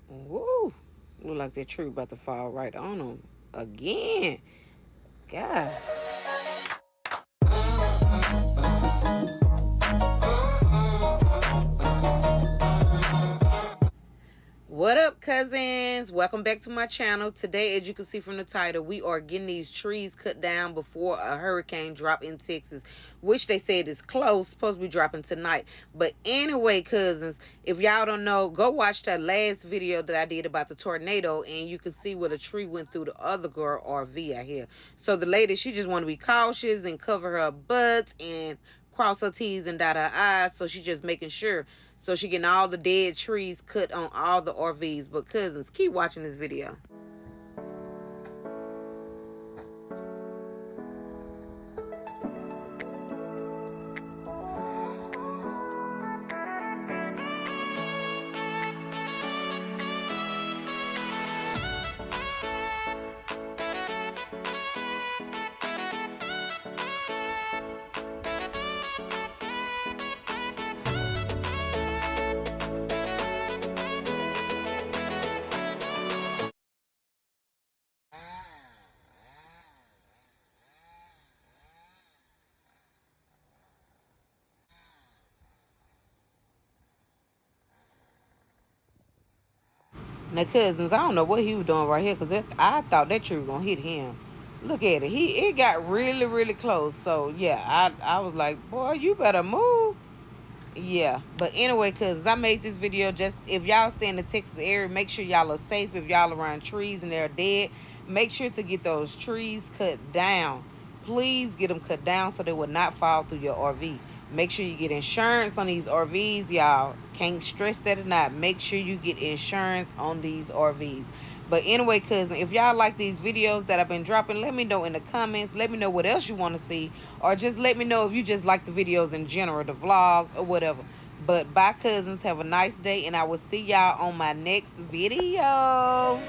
Woo! Look like that tree about to fall right on them again. God. What up, cousins? Welcome back to my channel. Today, as you can see from the title, we are getting these trees cut down before a hurricane drop in Texas, which they said is close, supposed to be dropping tonight. But anyway, cousins, if y'all don't know, go watch that last video that I did about the tornado, and you can see where the tree went through the other girl RV out here. So the lady, she just want to be cautious and cover her butt and cross her T's and dot her I's, so she just making sure. So she getting all the dead trees cut on all the RVs. But cousins, keep watching this video. Now, cousins, I don't know what he was doing right here, because I thought that tree was going to hit him. Look at it. It got really, really close. So, yeah, I was like, boy, you better move. Yeah. But anyway, cousins, I made this video just, if y'all stay in the Texas area, make sure y'all are safe. If y'all around trees and they're dead, make sure to get those trees cut down. Please get them cut down so they will not fall through your RV. Make sure you get insurance on these RVs, y'all. Can't stress that enough. Make sure you get insurance on these RVs. But anyway, cousin, if y'all like these videos that I've been dropping, let me know in the comments. Let me know what else you want to see. Or just let me know if you just like the videos in general, the vlogs or whatever. But bye, cousins. Have a nice day. And I will see y'all on my next video.